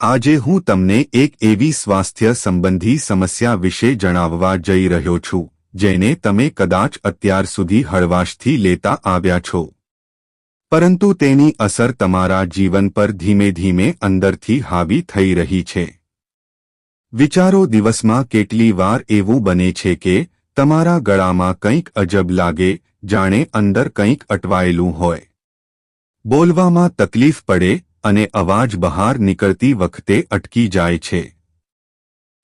આજે હું તમને એક એવી સ્વાસ્થ્ય સંબંધી સમસ્યા વિશે જણાવવા જઈ રહ્યો છું જેને તમે કદાચ અત્યાર સુધી હળવાશથી લેતા આવ્યા છો, પરંતુ તેની અસર તમારા જીવન પર ધીમે ધીમે અંદરથી હાવી થઈ રહી છે. વિચારો, દિવસમાં કેટલી વાર એવું બને છે કે તમારા ગળામાં કંઈક અજબ લાગે, જાણે અંદર કંઈક અટવાયેલું હોય. બોલવામાં તકલીફ પડે અને અવાજ બહાર નીકળતી વખતે અટકી જાય છે.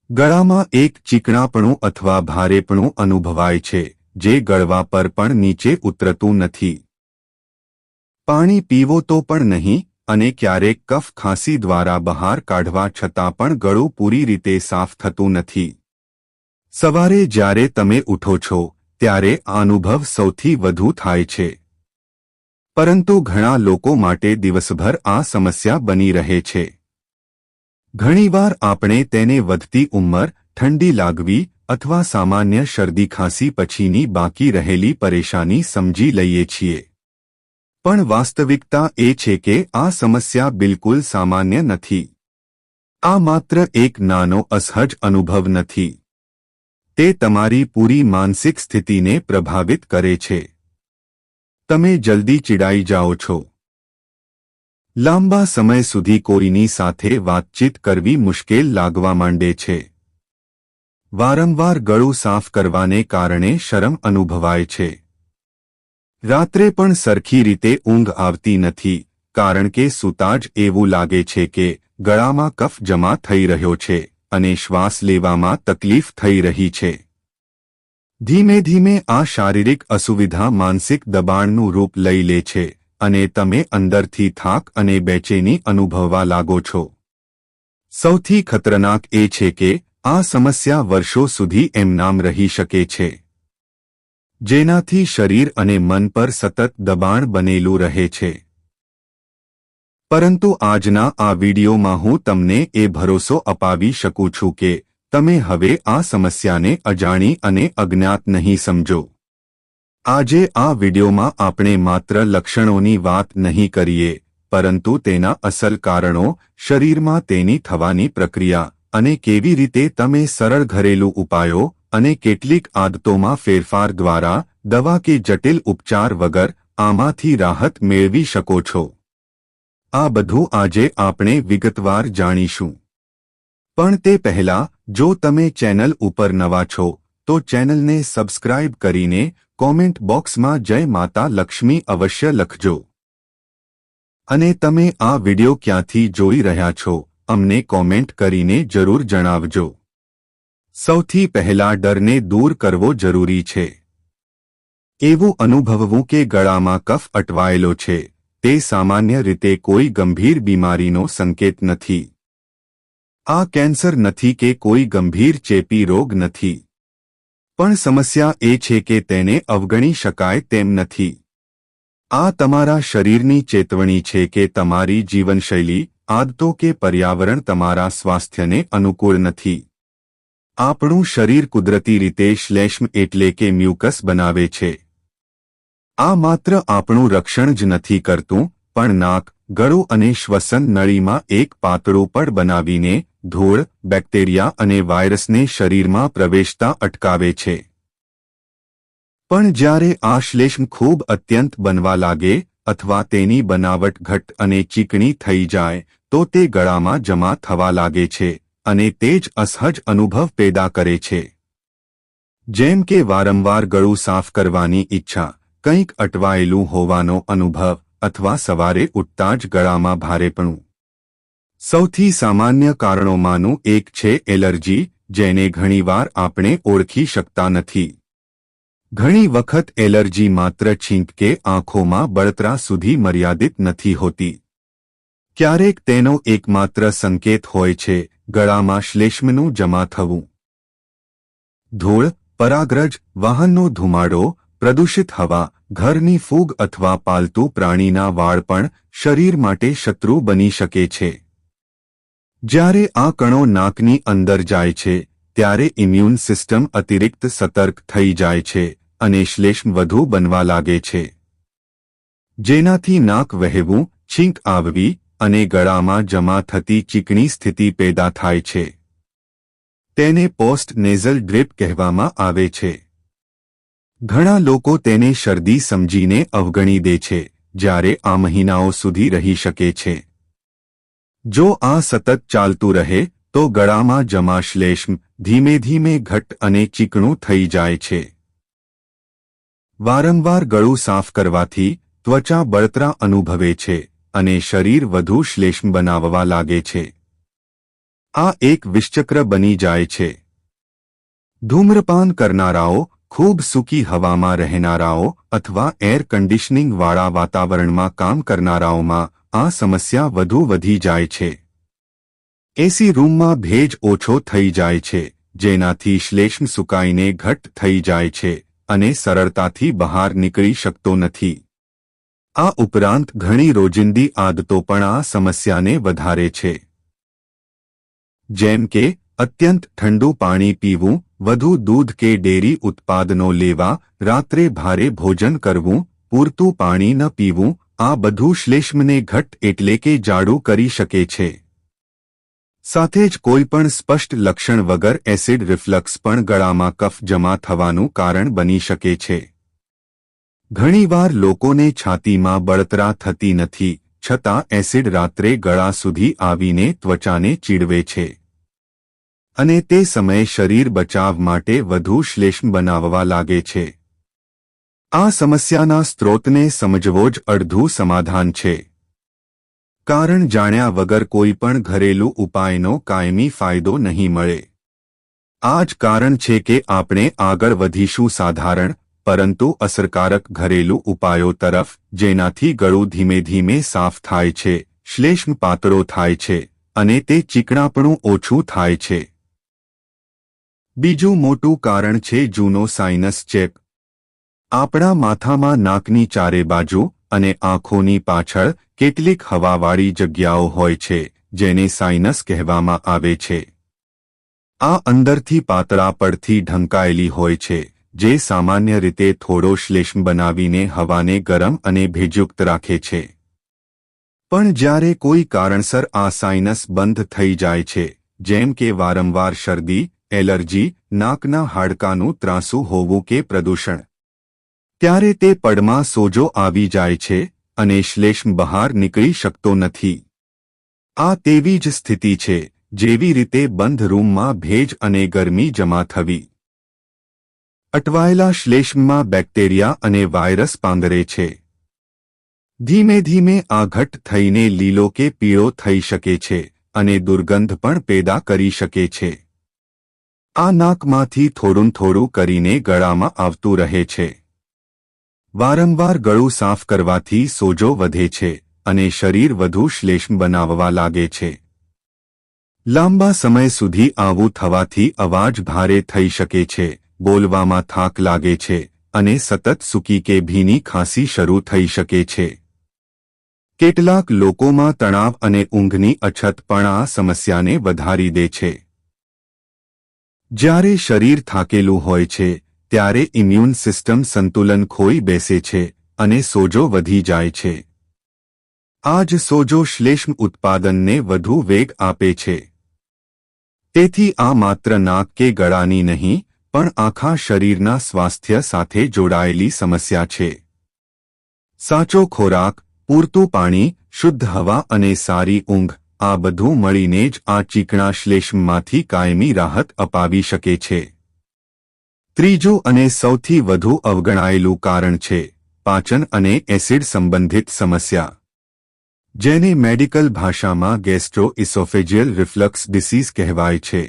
ગળામાં એક ચીકણાપણું અથવા ભારેપણું અનુભવાય છે જે ગળવા પર પણ નીચે ઉતરતું નથી. પાણી પીવો તો પણ નહીં, અને ક્યારેક કફ ખાંસી દ્વારા બહાર કાઢવા છતાં પણ ગળું પૂરી રીતે સાફ થતું નથી. સવારે જ્યારે તમે ઉઠો છો ત્યારે આ અનુભવ સૌથી વધુ થાય છે, પરંતુ ઘણા લોકો માટે દિવસભર આ સમસ્યા બની રહે છે. ઘણીવાર આપણે તેને વધતી ઉંમર, ઠંડી લાગવી અથવા સામાન્ય શરદી ખાંસી પછીની બાકી રહેલી પરેશાની સમજી લઈએ છીએ. પણ વાસ્તવિકતા એ છે કે આ સમસ્યા બિલકુલ સામાન્ય નથી. આ માત્ર એક નાનો અસહજ અનુભવ નથી. તે તમારી પૂરી માનસિક સ્થિતિને પ્રભાવિત કરે છે. તમે જલ્દી ચીડાઈ જાઓ છો. લાંબા સમય સુધી કોઈની સાથે વાતચીત કરવી મુશ્કેલ લાગવા માંડે છે. વારંવાર ગળું સાફ કરવાને કારણે શરમ અનુભવાય છે. રાત્રે પણ સરખી રીતે ઊંઘ આવતી નથી, કારણ કે સૂતા જ એવું લાગે છે કે ગળામાં કફ જમા થઈ રહ્યો છે અને શ્વાસ લેવામાં તકલીફ થઈ રહી છે. ધીમે ધીમે આ શારીરિક અસુવિધા માનસિક દબાણનું રૂપ લઈ લે છે અને તમે અંદરથી થાક અને બેચેની અનુભવવા લાગો છો. સૌથી ખતરનાક એ છે કે આ સમસ્યા વર્ષો સુધી એમનામ રહી શકે છે, જેનાથી શરીર અને મન પર સતત દબાણ બનેલું રહે છે. પરંતુ આજના આ વિડીયોમાં હું તમને એ ભરોસો અપાવી શકું છું કે તમે હવે આ સમસ્યાને અજાણી અને અજ્ઞાત નહીં સમજો. આજે આ વિડીયોમાં આપણે માત્ર લક્ષણોની વાત નહીં કરીએ, પરંતુ તેના અસલ કારણો, શરીરમાં તેની થવાની પ્રક્રિયા અને કેવી રીતે તમે સરળ ઘરેલું ઉપાયો અને કેટલીક આદતોમાં ફેરફાર દ્વારા દવા કે જટિલ ઉપચાર વગર આમાંથી રાહત મેળવી શકો છો. આ બધું આજે આપણે વિગતવાર જાણીશું. પણ તે પહેલાં, જો તમે ચેનલ ઉપર નવા છો તો ચેનલને સબસ્ક્રાઇબ કરીને કોમેન્ટ બોક્સમાં જય માતા લક્ષ્મી અવશ્ય લખજો. અને તમે આ વિડિયો ક્યાંથી જોઈ રહ્યા છો અમને કોમેન્ટ કરીને જરૂર જણાવજો. સૌથી પહેલા ડરને દૂર કરવો જરૂરી છે. એવું અનુભવવું કે ગળામાં કફ અટવાયેલો છે તે સામાન્ય રીતે કોઈ ગંભીર બીમારીનો સંકેત નથી. આ કેન્સર નથી કે કોઈ ગંભીર ચેપી રોગ નથી. પણ સમસ્યા એ છે કે તેને અવગણી શકાય તેમ નથી. આ તમારા શરીરની ચેતવણી છે કે તમારી જીવનશૈલી, આદતો કે પર્યાવરણ તમારા સ્વાસ્થ્યને અનુકૂળ નથી. આપણું શરીર કુદરતી રીતે શ્લેષ્મ એટલે કે મ્યુકસ બનાવે છે. આ માત્ર આપણું રક્ષણ જ નથી કરતું, પણ નાક, ગળું અને શ્વસન નળીમાં એક પાતળું પડ બનાવીને ધૂળ, બેક્ટેરિયા અને વાયરસને શરીરમાં પ્રવેશતા અટકાવે છે. પણ જ્યારે આ શ્લેષ્મ ખૂબ અત્યંત બનવા લાગે અથવા તેની બનાવટ ઘટ્ટ અને ચીકણી થઈ જાય તો તે ગળામાં જમા થવા લાગે છે અને તે જ અસહજ અનુભવ પેદા કરે છે. જેમ કે વારંવાર ગળું સાફ કરવાની ઈચ્છા, કંઈક અટવાયેલું હોવાનો અનુભવ અથવા સવારે ઉઠતા જ ગળામાં ભારેપણું. સૌથી સામાન્ય કારણોમાંનું એક છે એલર્જી, જેને ઘણીવાર આપણે ઓળખી શકતા નથી. ઘણી વખત એલર્જી માત્ર છીંક કે આંખોમાં બળતરા સુધી મર્યાદિત નથી હોતી. ક્યારેક તેનો એકમાત્ર સંકેત હોય છે ગળામાં શ્લેષ્મનું જમા થવું. ધૂળ, પરાગરજ, વાહનનો ધુમાડો, પ્રદૂષિત હવા, ઘરની ફૂગ અથવા પાલતુ પ્રાણીના વાળ પણ શરીર માટે શત્રુ બની શકે છે. જ્યારે આ કણો નાકની અંદર જાય છે ત્યારે ઇમ્યુન સિસ્ટમ અતિરિક્ત સતર્ક થઈ જાય છે અને શ્લેષ્મ વધુ બનવા લાગે છે, જેનાથી નાક વહેવું, છીંક આવવી અને ગળામાં જમા થતી ચીકણી સ્થિતિ પેદા થાય છે. તેને પોસ્ટ નેઝલ ડ્રીપ કહેવામાં આવે છે. ઘણા લોકો તેને શરદી સમજીને અવગણી દે છે, જ્યારે આ મહિનાઓ સુધી રહી શકે છે. જો આ સતત ચાલતું રહે તો ગળામાં જમા શ્લેષ્મ ધીમે ધીમે ઘટ્ટ અને ચીકણું થઈ જાય છે. વારંવાર ગળું સાફ કરવાથી ત્વચા બળતરા અનુભવે છે અને શરીર વધુ શ્લેષ્મ બનાવવા લાગે છે. આ એક વિષચક્ર બની જાય છે. ધૂમ્રપાન કરનારાઓ, ખૂબ સૂકી હવામાં રહેનારાઓ અથવા એર કન્ડિશનિંગ વાળા વાતાવરણમાં કામ કરનારાઓમાં આ સમસ્યા વધુ વધી જાય છે. એસી રૂમમાં ભેજ ઓછો થઈ જાય છે, જેનાથી શ્લેષ્મ સુકાઈને ઘટ્ટ થઈ જાય છે અને સરળતાથી બહાર નીકળી શકતો નથી. આ ઉપરાંત ઘણી રોજિંદી આદતો પણ આ સમસ્યાને વધારે છે. જેમ કે અત્યંત ઠંડુ પાણી પીવું, વધુ દૂધ કે ડેરી ઉત્પાદનો લેવા, રાત્રે ભારે ભોજન કરવું, પૂરતું પાણી ન પીવું, આ બધું શ્લેષ્મને ઘટ્ટ એટલે કે જાડું કરી શકે છે. સાથે જ કોઈપણ સ્પષ્ટ લક્ષણ વગર એસિડ રિફ્લક્સ પણ ગળામાં કફ જમા થવાનું કારણ બની શકે છે. ઘણીવાર લોકોને છાતીમાં બળતરા થતી નથી, છતાં એસિડ રાત્રે ગળા સુધી આવીને ત્વચાને ચીડવે છે અને તે સમયે શરીર બચાવ માટે વધુ શ્લેષ્મ બનાવવા લાગે છે. આ સમસ્યાના સ્ત્રોતને સમજવો જ અડધું સમાધાન છે. કારણ જાણ્યા વગર કોઈ પણ ઘરેલું ઉપાયનો કાયમી ફાયદો નહીં મળે. આ જ કારણ છે કે આપણે આગળ વધીશું સાધારણ પરંતુ અસરકારક ઘરેલું ઉપાયો તરફ, જેનાથી ગળું ધીમે ધીમે સાફ થાય છે, શ્લેષ્મ પાતળો થાય છે અને તે ચીકણાપણું ઓછું થાય છે. બીજું મોટું કારણ છે જૂનો સાઇનસ ચેપ. આપણા માથામાં, નાકની ચારે બાજુ અને આંખોની પાછળ કેટલીક હવાવાળી જગ્યાઓ હોય છે, જેને સાઇનસ કહેવામાં આવે છે. આ અંદરથી પાતળા પડથી ઢંકાયેલી હોય છે, જે સામાન્ય રીતે થોડો શ્લેષ્મ બનાવીને હવાને ગરમ અને ભેજયુક્ત રાખે છે. પણ જ્યારે કોઈ કારણસર આ સાઇનસ બંધ થઈ જાય છે, જેમ કે વારંવાર શરદી, એલર્જી, નાકના હાડકાનું ત્રાંસું હોવું કે પ્રદૂષણ, ત્યારે તે પડમાં સોજો આવી જાય છે અને શ્લેષ્મ બહાર નીકળી શકતો નથી. આ તેવી જ સ્થિતિ છે જેવી રીતે બંધ રૂમમાં ભેજ અને ગરમી જમા થવી. અટવાયેલા શ્લેષ્મમાં બેક્ટેરિયા અને વાયરસ પાંગરે છે. ધીમે ધીમે આ ઘટ્ટ થઈને લીલો કે પીળો થઈ શકે છે અને દુર્ગંધ પણ પેદા કરી શકે છે. આ નાકમાંથી થોડું થોડું કરીને ગળામાં આવતું રહે છે. વારંવાર ગળું સાફ કરવાથી સોજો વધે છે અને શરીર વધુ શ્લેષ્મ બનાવવા લાગે છે. લાંબા સમય સુધી આવું થવાથી અવાજ ભારે થઈ શકે છે, બોલવામાં થાક લાગે છે અને સતત સૂકી કે ભીની ખાંસી શરૂ થઈ શકે છે. કેટલાક લોકોમાં તણાવ અને ઊંઘની અછત પણ આ સમસ્યાને વધારી દે છે. જ્યારે શરીર થાકેલું હોય છે, ત્યારે ઇમ્યુન સિસ્ટમ સંતુલન ખોઈ બેસે છે અને સોજો વધી જાય છે. આ જ સોજો શ્લેષ્મ ઉત્પાદનને વધુ વેગ આપે છે. તેથી આ માત્ર નાક કે ગળાની નહીં, પણ આખા શરીરના સ્વાસ્થ્ય સાથે જોડાયેલી સમસ્યા છે. સાચો ખોરાક, પૂરતું પાણી, શુદ્ધ હવા અને સારી ઊંઘ, આ બધું મળીને જ આ ચીકણા શ્લેષ્મમાંથી કાયમી રાહત અપાવી શકે છે. ત્રીજું અને સૌથી વધુ અવગણાયેલું કારણ છે પાચન અને એસિડ સંબંધિત સમસ્યા, જેને મેડિકલ ભાષામાં ગેસ્ટ્રોઇસોફેજિયલ રિફ્લક્સ ડિસીઝ કહેવાય છે.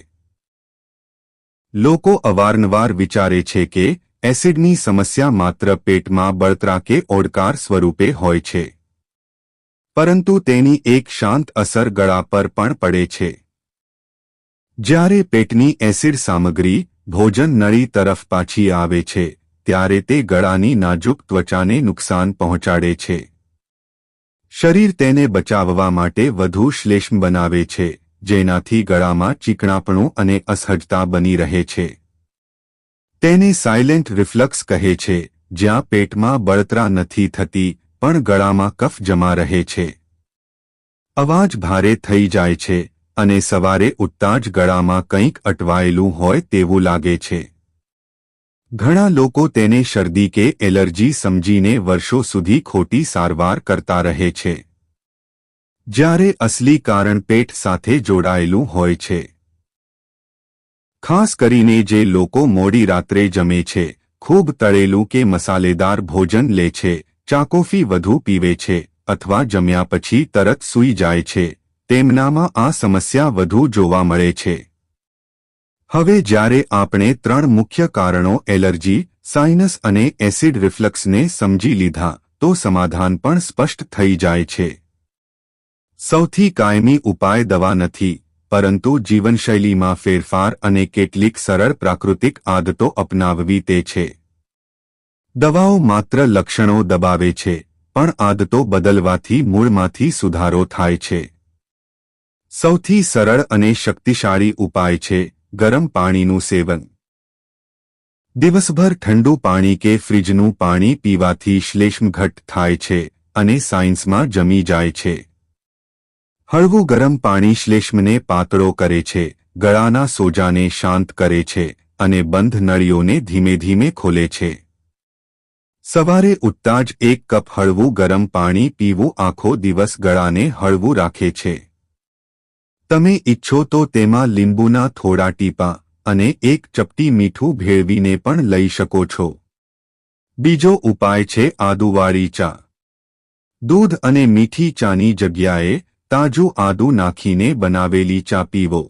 લોકો અવારનવાર વિચારે છે કે એસિડની સમસ્યા માત્ર પેટમાં બળતરા કે ઓડકાર સ્વરૂપે હોય છે, પરંતુ તેની એક શાંત અસર ગળા પર પણ પડે છે. જ્યારે પેટની એસિડ સામગ્રી ભોજન નળી તરફ પાછી આવે છે, ત્યારે તે ગળાની નાજુક ત્વચાને નુકસાન પહોંચાડે છે. શરીર તેને બચાવવા માટે વધુ શ્લેષ્મ બનાવે છે, જેનાથી ગળામાં ચીકણાપણું અને અસહજતા બની રહે છે. તેને સાયલેન્ટ રિફ્લક્સ કહે છે, જ્યાં પેટમાં બળતરા નથી થતી, પણ ગળામાં કફ જમા રહે છે. અવાજ ભારે થઈ જાય છે અને સવારે ઉઠતા જ ગળામાં કંઈક અટવાયેલું હોય તેવું લાગે છે. ઘણા લોકો તેને શરદી કે એલર્જી સમજીને વર્ષો સુધી ખોટી સારવાર કરતા રહે છે, જ્યારે અસલી કારણ પેટ સાથે જોડાયેલું હોય છે. ખાસ કરીને જે લોકો મોડી રાત્રે જમે છે, ખૂબ તળેલું કે મસાલેદાર ભોજન લે છે, ચા કોફી વધુ પીવે છે અથવા જમ્યા પછી તરત સૂઈ જાય છે, તેમનામાં આ સમસ્યા વધુ જોવા મળે છે. હવે જ્યારે આપણે 3 મુખ્ય કારણો એલર્જી, સાઇનસ અને એસિડ રિફ્લક્સને સમજી લીધા તો સમાધાન પણ સ્પષ્ટ થઈ જાય છે. સૌથી કાયમી ઉપાય દવા નથી, પરંતુ જીવનશૈલીમાં ફેરફાર અને કેટલીક સરળ પ્રાકૃતિક આદતો અપનાવવી તે છે. દવાઓ માત્ર લક્ષણો દબાવે છે, પણ આદતો બદલવાથી મૂળમાંથી સુધારો થાય છે. સૌથી સરળ અને શક્તિશાળી ઉપાય છે ગરમ પાણીનું સેવન. દિવસભર ઠંડુ પાણી કે ફ્રીજનું પાણી પીવાથી શ્લેષ્મ ઘટ્ટ થાય છે અને સાયન્સમાં જમી જાય છે. હળવું ગરમ પાણી શ્લેષ્મને પાતળો કરે છે, ગળાના સોજાને શાંત કરે છે અને બંધ નળીઓને ધીમે ધીમે ખોલે છે. સવારે ઉઠતા જ 1 કપ હળવું ગરમ પાણી પીવું આખો દિવસ ગળાને હળવું રાખે છે. તમે ઈચ્છો તો તેમાં લીંબુના થોડા ટીપાં અને 1 ચપટી મીઠું ભેળવીને પણ લઈ શકો છો. બીજો ઉપાય છે આદુવાળી ચા. દૂધ અને મીઠી ચાની જગ્યાએ તાજું આદુ નાખીને બનાવેલી ચા પીવો.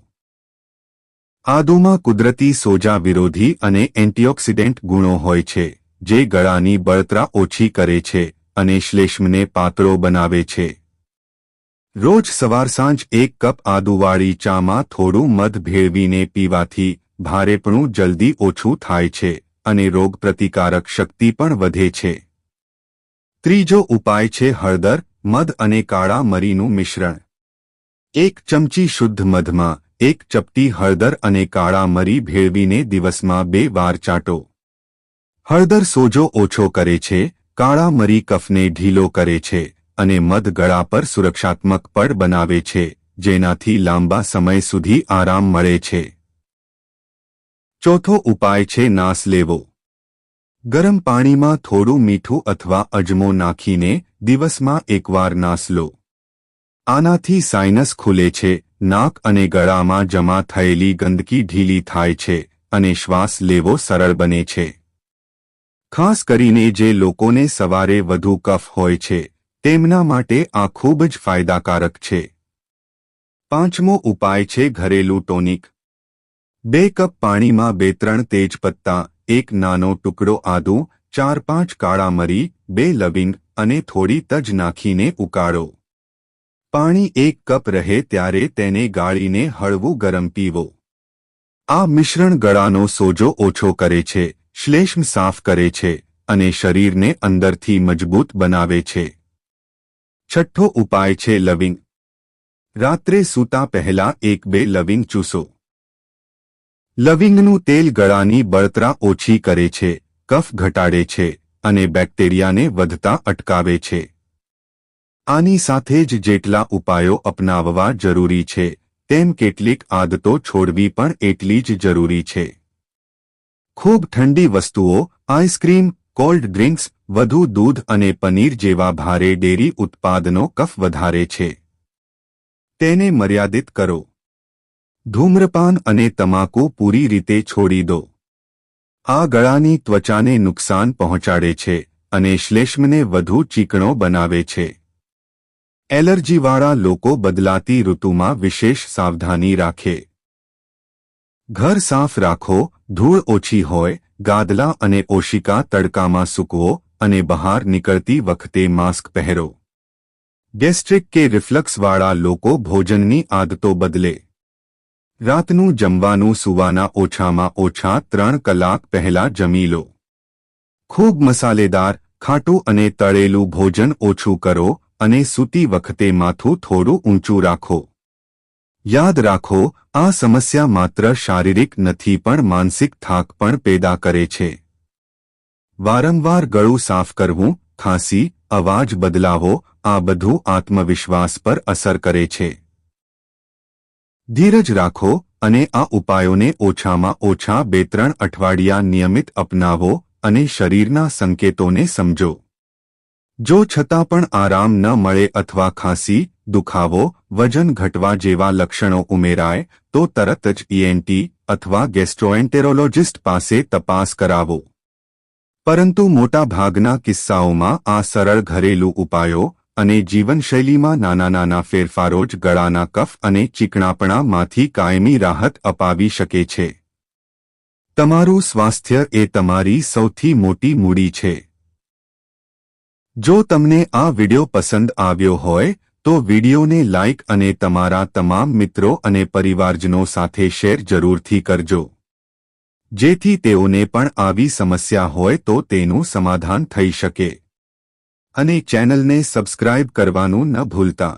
આદુમાં કુદરતી સોજા વિરોધી અને એન્ટીઓક્સિડન્ટ ગુણો હોય છે, જે ગળાની બળતરા ઓછી કરે છે અને શ્લેષ્મને પાતળો બનાવે છે. રોજ સવાર સાંજ 1 કપ આદુવાળી ચામાં થોડું મધ ભેળવીને પીવાથી ભારેપણું જલ્દી ઓછું થાય છે અને રોગપ્રતિકારક શક્તિ પણ વધે છે. ત્રીજો ઉપાય છે હળદર, મધ અને કાળા મરીનું મિશ્રણ. 1 ચમચી શુદ્ધ મધમાં 1 ચપટી હળદર અને કાળા મરી ભેળવીને દિવસમાં 2 વાર ચાટો. હળદર સોજો ઓછો કરે છે, કાળા મરી કફને ઢીલો કરે છે અને મધ ગળા પર સુરક્ષાત્મક પડ બનાવે છે, જેનાથી લાંબા સમય સુધી આરામ મળે છે. ચોથો ઉપાય છે નાસ લેવો. ગરમ પાણીમાં થોડું મીઠું અથવા અજમો નાખીને દિવસમાં 1 વાર નાસ લો. આનાથી સાઇનસ ખુલે છે, નાક અને ગળામાં જમા થયેલી ગંદકી ઢીલી થાય છે અને શ્વાસ લેવો સરળ બને છે. ખાસ કરીને જે લોકોને સવારે વધુ કફ હોય છે, તેમના માટે આ ખૂબ જ ફાયદાકારક છે. પાંચમો ઉપાય છે ઘરેલું ટોનિક. 2 કપ પાણીમાં 2-3 તેજપત્તા, 1 નાનો ટુકડો આદુ, 4-5 કાળા મરી, 2 લવિંગ અને થોડી તજ નાખીને ઉકાળો. પાણી 1 કપ રહે ત્યારે તેને ગાળીને હળવું ગરમ પીવો. આ મિશ્રણ ગળાનો સોજો ઓછો કરે છે, શ્લેષ્મ સાફ કરે છે અને શરીરને અંદરથી મજબૂત બનાવે છે. છઠ્ઠો ઉપાય છે લવિંગ. રાત્રે સૂતા પહેલા 1-2 લવિંગ ચૂસો. લવિંગનું તેલ ગળાની બળતરા ઓછી કરે છે, કફ ઘટાડે છે અને બેક્ટેરિયાને વધતા અટકાવે છે. આની સાથે જ જેટલા ઉપાયો અપનાવવા જરૂરી છે, તેમ કેટલીક આદતો છોડવી પણ એટલી જ જરૂરી છે. ખૂબ ઠંડી વસ્તુઓ, આઈસ્ક્રીમ, કોલ્ડ ડ્રિંક્સ, વધુ દૂધ અને પનીર જેવા ભારે ડેરી ઉત્પાદનો કફ વધારે છે. તેને મર્યાદિત કરો. ધૂમ્રપાન અને તમાકુ પૂરી રીતે છોડી દો. આ ગળાની ત્વચાને નુકસાન પહોંચાડે છે અને શ્લેષ્મને વધુ ચીકણો બનાવે છે. એલર્જીવાળા લોકો બદલાતી ઋતુમાં વિશેષ સાવધાની રાખે. ઘર સાફ રાખો, ધૂળ ઓછી હોય, ગાદલા અને ઓશિકા તડકામાં સૂકવો અને બહાર નીકળતી વખતે માસ્ક પહેરો. ગેસ્ટ્રિક કે રિફ્લક્સવાળા લોકો ભોજનની આદતો બદલે. રાતનું જમવાનું સૂવાના ઓછામાં ઓછા 3 કલાક પહેલા જમી લો. ખૂબ મસાલેદાર, ખાટું અને તળેલું ભોજન ઓછું કરો અને સૂતી વખતે માથું થોડું ઊંચું રાખો. યાદ રાખો, આ સમસ્યા માત્ર શારીરિક નથી પણ માનસિક થાક પણ પેદા કરે છે. વારંવાર ગળું સાફ કરવું, ખાંસી, અવાજ બદલાવો આ બધું આત્મવિશ્વાસ પર અસર કરે છે. ધીરજ રાખો અને આ ઉપાયોને ઓછામાં ઓછા 2-3 અઠવાડિયા નિયમિત અપનાવો અને શરીરના સંકેતોને સમજો. જો છતાં પણ આરામ ન મળે અથવા ખાંસી, દુખાવો, વજન ઘટવા જેવા લક્ષણો ઉમેરાય તો તરત જ ENT અથવા ગેસ્ટ્રોએન્ટેરોલોજિસ્ટ પાસે તપાસ કરાવો. પરંતુ મોટાભાગના કિસ્સાઓમાં આ સરળ ઘરેલું ઉપાયો અને જીવનશૈલીમાં નાના ફેરફારો જ ગળાના કફ અને ચીકણાપણામાંથી કાયમી રાહત અપાવી શકે છે. તમારું સ્વાસ્થ્ય એ તમારી સૌથી મોટી મૂડી છે. જો તમને આ વિડિયો પસંદ આવ્યો હોય તો વિડિયોને લાઇક અને તમારા તમામ મિત્રો અને પરિવારજનો સાથે શેર જરૂરથી કરજો, જેથી તેઓને પણ આવી સમસ્યા હોય તો તેનું સમાધાન થઈ શકે. અને ચેનલને સબસ્ક્રાઇબ કરવાનું ન ભૂલતા.